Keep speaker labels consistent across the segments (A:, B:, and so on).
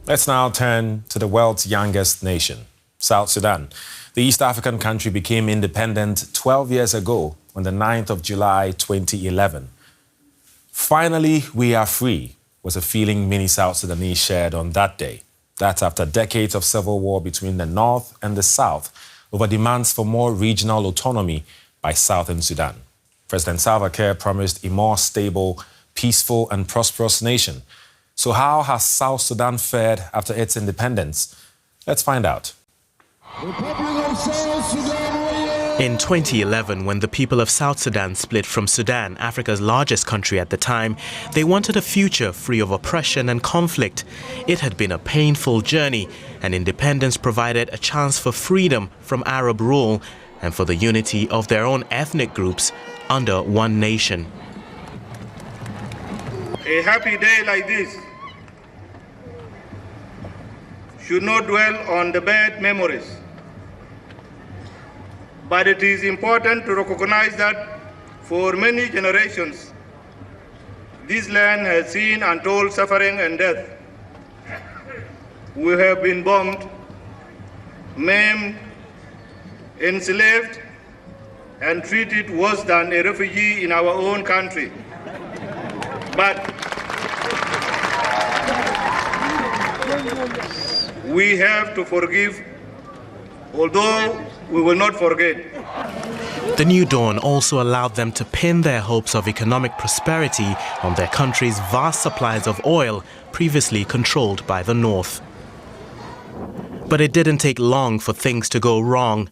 A: Let's now turn to the world's youngest nation, South Sudan. The East African country became independent 12 years ago on the 9th of July 2011. Finally, we are free was a feeling many South Sudanese shared on that day. That's after decades of civil war between the North and the South over demands for more regional autonomy by Southern Sudan. President Salva Kiir promised a more stable, peaceful and prosperous nation. So how has South Sudan fared after its independence? Let's find out.
B: In 2011, when the people of South Sudan split from Sudan, Africa's largest country at the time, they wanted a future free of oppression and conflict. It had been a painful journey, and independence provided a chance for freedom from Arab rule and for the unity of their own ethnic groups under one nation.
C: A happy day like this should not dwell on the bad memories. But it is important to recognize that for many generations, this land has seen untold suffering and death. We have been bombed, maimed, enslaved, and treated worse than a refugee in our own country. But we have to forgive, although we will not forget.
B: The new dawn also allowed them to pin their hopes of economic prosperity on their country's vast supplies of oil, previously controlled by the North. But it didn't take long for things to go wrong.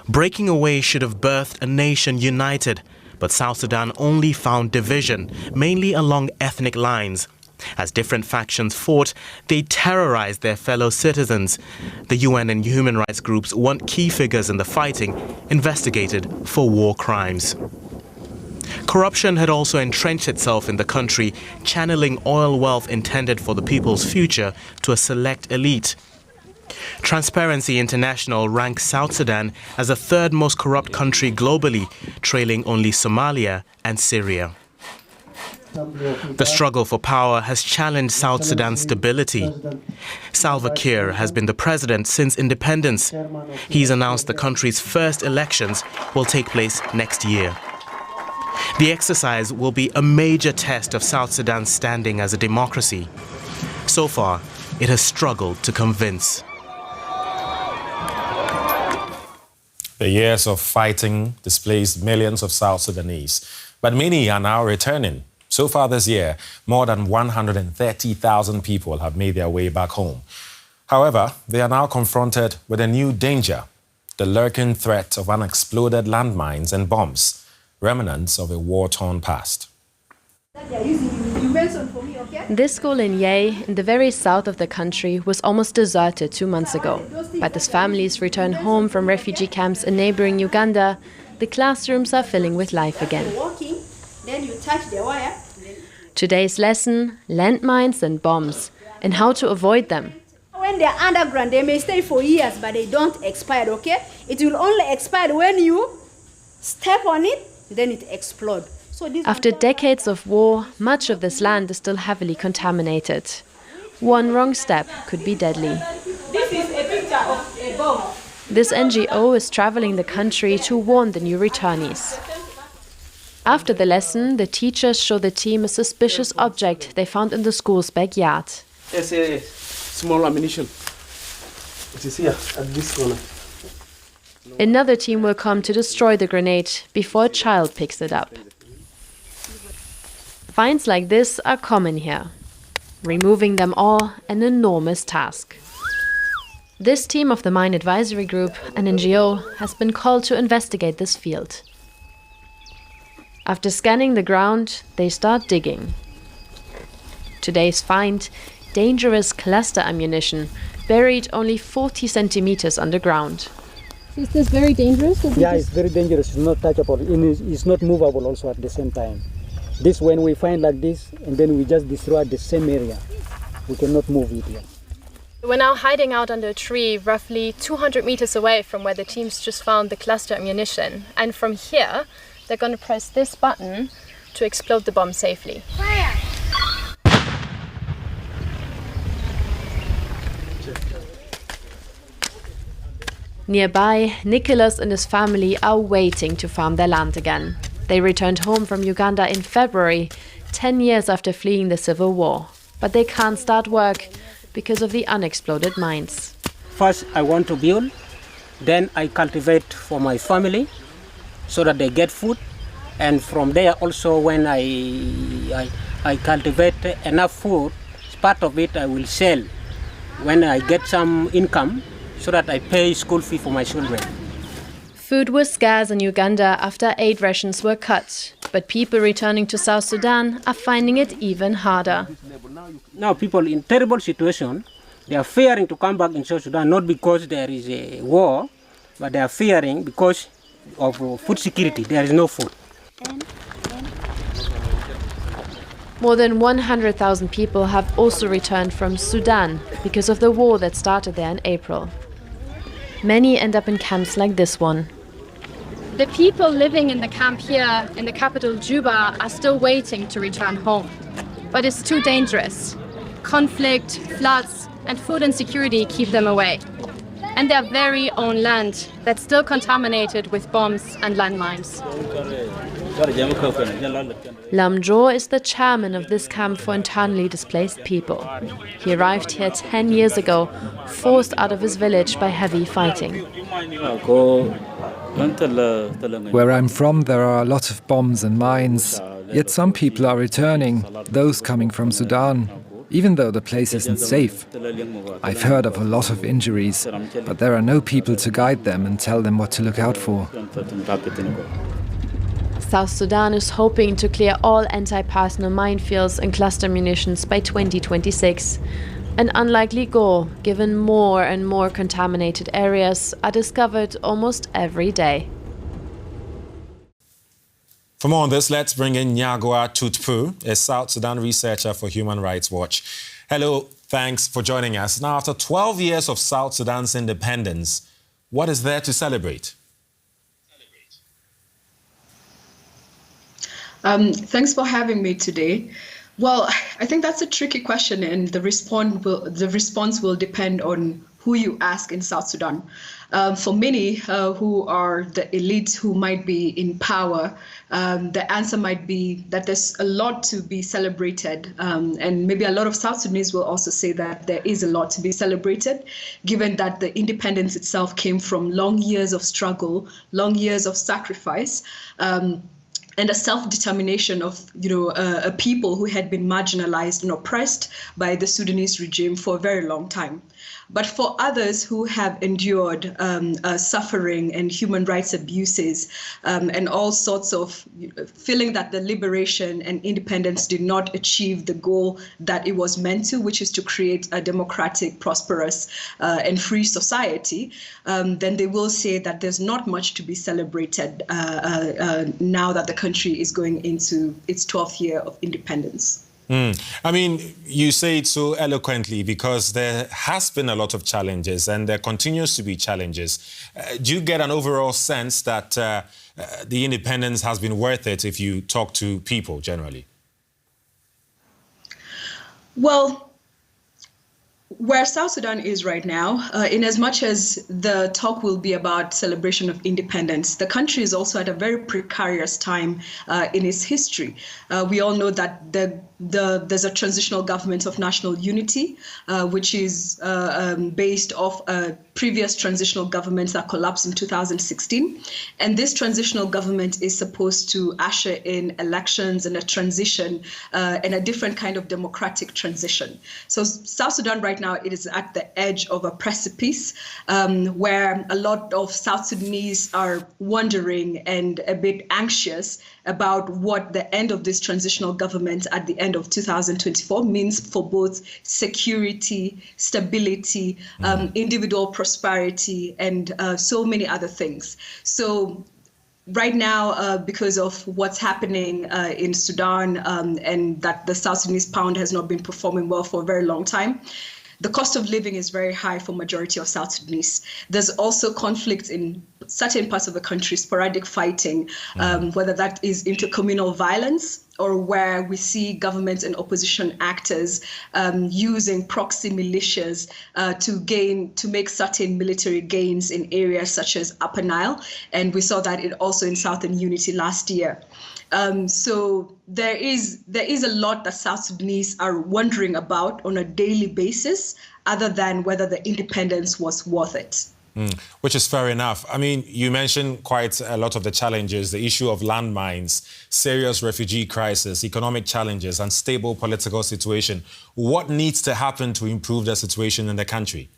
B: Breaking away should have birthed a nation united, but South Sudan only found division, mainly along ethnic lines. As different factions fought, they terrorized their fellow citizens. The UN and human rights groups want key figures in the fighting investigated for war crimes. Corruption had also entrenched itself in the country, channeling oil wealth intended for the people's future to a select elite. Transparency International ranks South Sudan as the third most corrupt country globally, trailing only Somalia and Syria. The struggle for power has challenged South Sudan's stability. Salva Kiir has been the president since independence. He's announced the country's first elections will take place next year. The exercise will be a major test of South Sudan's standing as a democracy. So far, it has struggled to convince.
A: The years of fighting displaced millions of South Sudanese, but many are now returning. So far this year, more than 130,000 people have made their way back home. However, they are now confronted with a new danger, the lurking threat of unexploded landmines and bombs, remnants of a war-torn past.
D: This school in Yei, in the very south of the country, was almost deserted 2 months ago. But as families return home from refugee camps in neighboring Uganda, the classrooms are filling with life again.
E: Then you touch the wire.
D: Today's lesson, landmines and bombs, and how to avoid them.
E: When they're underground, they may stay for years, but they don't expire, okay? It will only expire when you step on it, then it explodes.
D: After decades of war, much of this land is still heavily contaminated. One wrong step could be deadly.
E: This is a picture of a bomb.
D: This NGO is traveling the country to warn the new returnees. After the lesson, the teachers show the team a suspicious object they found in the school's backyard.
F: It's a small ammunition. It is here at this corner.
D: Another team will come to destroy the grenade before a child picks it up. Finds like this are common here. Removing them all, an enormous task. This team of the Mine Advisory Group, an NGO, has been called to investigate this field. After scanning the ground, they start digging. Today's find, dangerous cluster ammunition, buried only 40 centimeters underground.
G: Is this very dangerous?
H: Yeah, it's very dangerous. It's not touchable. It's not movable also at the same time. This, when we find like this, and then we just destroy the same area. We cannot move it here.
G: We're now hiding out under a tree roughly 200 meters away from where the teams just found the cluster ammunition. And from here, they're going to press this button to explode the bomb safely.
E: Fire!
D: Nearby, Nicholas and his family are waiting to farm their land again. They returned home from Uganda in February, 10 years after fleeing the civil war. But they can't start work because of the unexploded mines.
I: First, I want to build, then I cultivate for my family so that they get food. And from there also, when I cultivate enough food, part of it I will sell when I get some income so that I pay school fee for my children.
D: Food was scarce in Uganda after aid rations were cut. But people returning to South Sudan are finding it even harder.
I: Now people in terrible situation, they are fearing to come back in South Sudan, not because there is a war, but they are fearing because of food security. There is no food.
D: More than 100,000 people have also returned from Sudan because of the war that started there in April. Many end up in camps like this one.
G: The people living in the camp here in the capital Juba are still waiting to return home. But it's too dangerous. Conflict, floods, and food insecurity keep them away. And their very own land that's still contaminated with bombs and landmines.
D: Lamjo is the chairman of this camp for internally displaced people. He arrived here 10 years ago, forced out of his village by heavy fighting.
J: Where I'm from, there are a lot of bombs and mines, yet some people are returning, those coming from Sudan, even though the place isn't safe. I've heard of a lot of injuries, but there are no people to guide them and tell them what to look out for.
D: South Sudan is hoping to clear all anti-personnel minefields and cluster munitions by 2026. An unlikely goal, given more and more contaminated areas are discovered almost every day.
A: For more on this, let's bring in Nyagwa Tutpu, a South Sudan researcher for Human Rights Watch. Hello, thanks for joining us. Now, after 12 years of South Sudan's independence, what is there to celebrate?
K: Thanks for having me today. Well, I think that's a tricky question, and the response will depend on who you ask in South Sudan. For many who are the elites who might be in power, the answer might be that there's a lot to be celebrated. And maybe a lot of South Sudanese will also say that there is a lot to be celebrated, given that the independence itself came from long years of struggle, long years of sacrifice. And a self-determination of, a people who had been marginalized and oppressed by the Sudanese regime for a very long time. But for others who have endured suffering and human rights abuses and all sorts of feeling that the liberation and independence did not achieve the goal that it was meant to, which is to create a democratic, prosperous and free society, then they will say that there's not much to be celebrated now that the country is going into its 12th year of independence.
A: I mean, you say it so eloquently because there has been a lot of challenges and there continues to be challenges. Do you get an overall sense that the independence has been worth it if you talk to people generally?
K: Well, where South Sudan is right now, in as much as the talk will be about celebration of independence, the country is also at a very precarious time in its history. We all know that there's a transitional government of national unity, which is based off a previous transitional government that collapsed in 2016. And this transitional government is supposed to usher in elections and a transition and a different kind of democratic transition. So South Sudan right now, it is at the edge of a precipice where a lot of South Sudanese are wondering and a bit anxious about what the end of this transitional government at the end of 2024 means for both security, stability, individual prosperity, and so many other things. So right now, because of what's happening in Sudan and that the South Sudanese pound has not been performing well for a very long time, the cost of living is very high for majority of South Sudanese. There's also conflict in certain parts of the country, sporadic fighting, whether that is intercommunal violence or where we see government and opposition actors using proxy militias to make certain military gains in areas such as Upper Nile. And we saw that also in Southern Unity last year. So there is a lot that South Sudanese are wondering about on a daily basis, other than whether the independence was worth it.
A: Which is fair enough. I mean, you mentioned quite a lot of the challenges, the issue of landmines, serious refugee crisis, economic challenges, unstable political situation. What needs to happen to improve the situation in the country?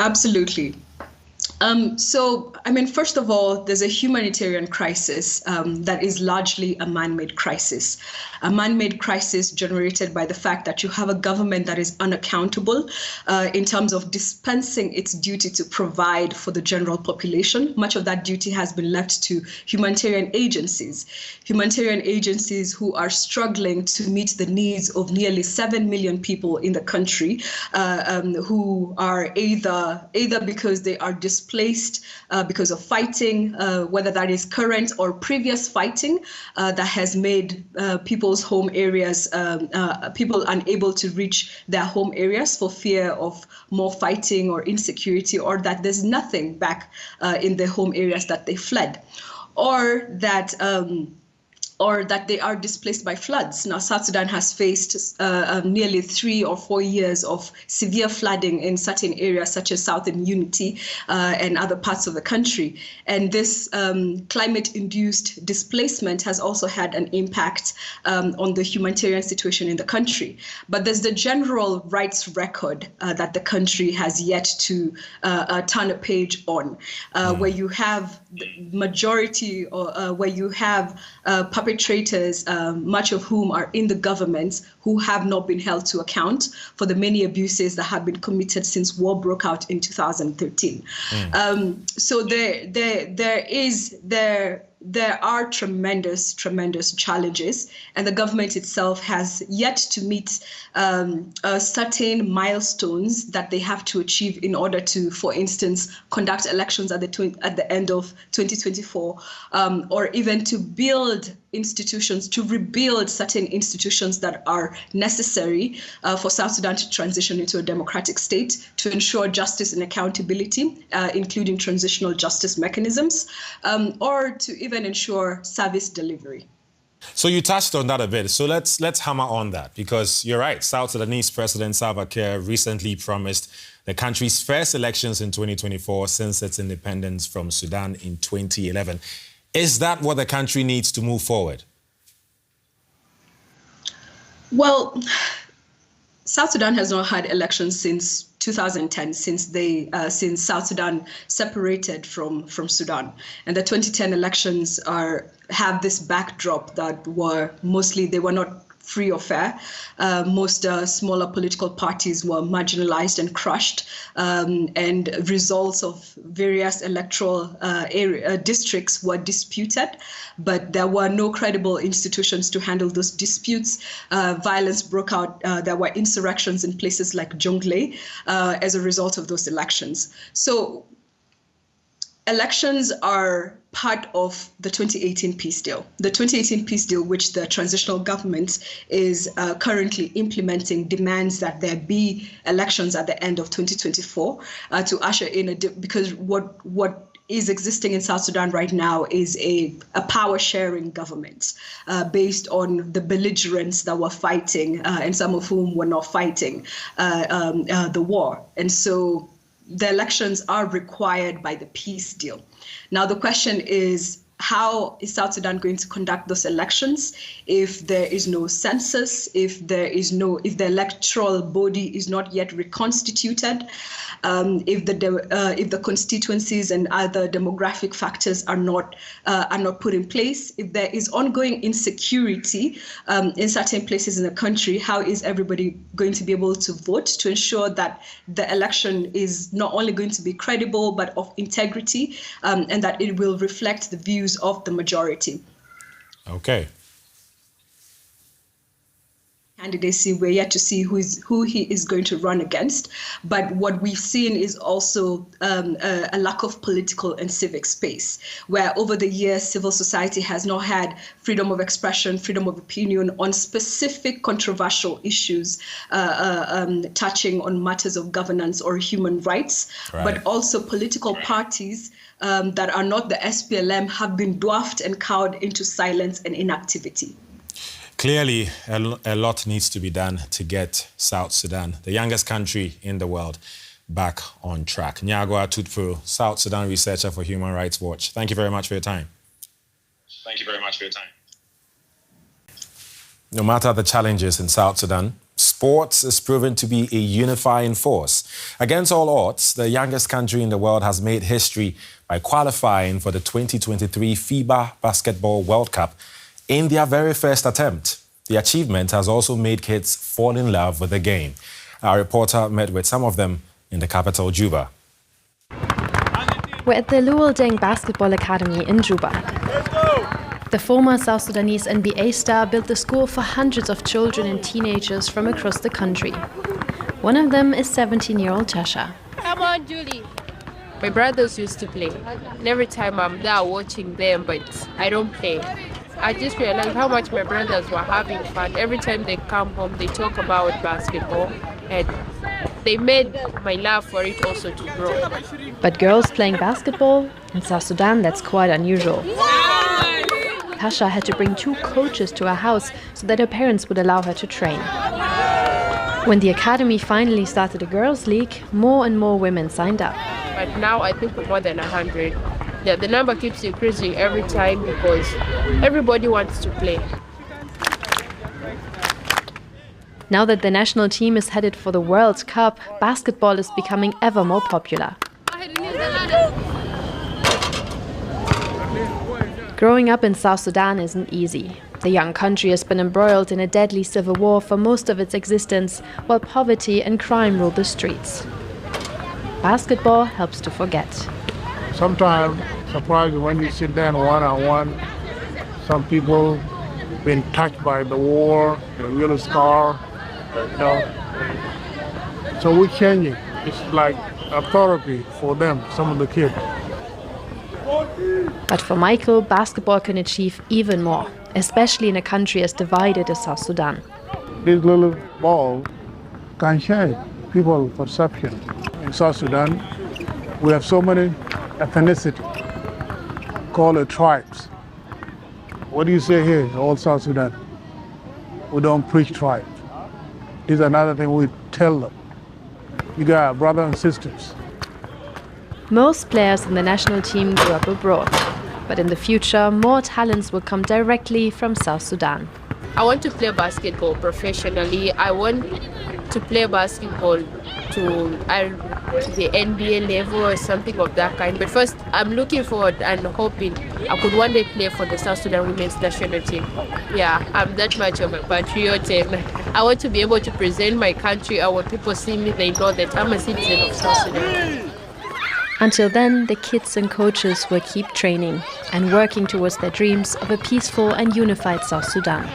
K: Absolutely. So, I mean, first of all, there's a humanitarian crisis that is largely a man-made crisis. A man-made crisis generated by the fact that you have a government that is unaccountable in terms of dispensing its duty to provide for the general population. Much of that duty has been left to humanitarian agencies who are struggling to meet the needs of nearly 7 million people in the country who are either because they are displaced because of fighting, whether that is current or previous fighting that has made people's home areas, people unable to reach their home areas for fear of more fighting or insecurity, or that there's nothing back in their home areas that they fled, or that they are displaced by floods. Now, South Sudan has faced nearly 3 or 4 years of severe flooding in certain areas such as Southern Unity and other parts of the country. And this climate-induced displacement has also had an impact on the humanitarian situation in the country. But there's the general rights record that the country has yet to turn a page on, where you have the majority, or where you have perpetrators, much of whom are in the government, who have not been held to account for the many abuses that have been committed since war broke out in 2013. So there are tremendous challenges, and the government itself has yet to meet certain milestones that they have to achieve in order to, for instance, conduct elections at the end of 2024, or even to build institutions, to rebuild certain institutions that are necessary for South Sudan to transition into a democratic state, to ensure justice and accountability, including transitional justice mechanisms, or to even ensure service delivery.
A: So you touched on that a bit. So let's hammer on that, because you're right. South Sudanese President Salva Kiir recently promised the country's first elections in 2024 since its independence from Sudan in 2011. Is that what the country needs to move forward?
K: Well, South Sudan has not had elections since 2010, since South Sudan separated from Sudan, and the 2010 elections have this backdrop that they were not free or fair. Most smaller political parties were marginalized and crushed, and results of various electoral districts were disputed, but there were no credible institutions to handle those disputes. Violence broke out. There were insurrections in places like Jonglei as a result of those elections. So elections are part of the 2018 peace deal. The 2018 peace deal, which the transitional government is currently implementing, demands that there be elections at the end of 2024 to usher in because what is existing in South Sudan right now is a power-sharing government based on the belligerents that were fighting, and some of whom were not fighting the war. And so the elections are required by the peace deal. Now, the question is, how is South Sudan going to conduct those elections if there is no census, if the electoral body is not yet reconstituted, if the constituencies and other demographic factors are not put in place, if there is ongoing insecurity in certain places in the country? How is everybody going to be able to vote to ensure that the election is not only going to be credible but of integrity, and that it will reflect the views of the majority?
A: Okay.
K: candidacy. We're yet to see who he is going to run against. But what we've seen is also a lack of political and civic space, where over the years, civil society has not had freedom of expression, freedom of opinion on specific controversial issues touching on matters of governance or human rights.
A: Right.
K: But also political parties that are not the SPLM have been dwarfed and cowed into silence and inactivity.
A: Clearly, a lot needs to be done to get South Sudan, the youngest country in the world, back on track. Nyagwa Tutpu, South Sudan researcher for Human Rights Watch. Thank you very much for your time.
L: Thank you very much for your time.
A: No matter the challenges in South Sudan, sports is proven to be a unifying force. Against all odds, the youngest country in the world has made history by qualifying for the 2023 FIBA Basketball World Cup in their very first attempt. The achievement has also made kids fall in love with the game. Our reporter met with some of them in the capital, Juba.
D: We're at the Luol Deng Basketball Academy in Juba. The former South Sudanese NBA star built the school for hundreds of children and teenagers from across the country. One of them is 17-year-old Tasha.
M: Come on, Julie. My brothers used to play, and every time I'm there watching them, but I don't play. I just realized how much my brothers were having fun. Every time they come home, they talk about basketball, and they made my love for it also to grow.
D: But girls playing basketball? In South Sudan, that's quite unusual. Tasha had to bring 2 coaches to her house so that her parents would allow her to train. When the academy finally started a girls' league, more and more women signed up.
M: But now I think we're more than 100. Yeah, the number keeps increasing every time because everybody wants to play.
D: Now that the national team is headed for the World Cup, basketball is becoming ever more popular. Growing up in South Sudan isn't easy. The young country has been embroiled in a deadly civil war for most of its existence, while poverty and crime rule the streets. Basketball helps to forget.
N: Sometimes, surprising when you sit down one-on-one, some people been touched by the war, they're really scarred, you know. So we're changing. It's like a therapy for them, some of the kids.
D: But for Michael, basketball can achieve even more, especially in a country as divided as South Sudan.
N: This little ball can change people's perception. In South Sudan, we have so many ethnicity, call it tribes. What do you say here in all South Sudan? We don't preach tribes. This is another thing we tell them. You got brothers and sisters.
D: Most players in the national team grew up abroad, but in the future, more talents will come directly from South Sudan.
M: I want to play basketball professionally. I want to play basketball to the NBA level or something of that kind. But first, I'm looking forward and hoping I could one day play for the South Sudan women's national team. Yeah, I'm that much of a patriot, and I want to be able to present my country. And when people see me, they know that I'm a citizen of South Sudan.
D: Until then, the kids and coaches will keep training and working towards their dreams of a peaceful and unified South Sudan.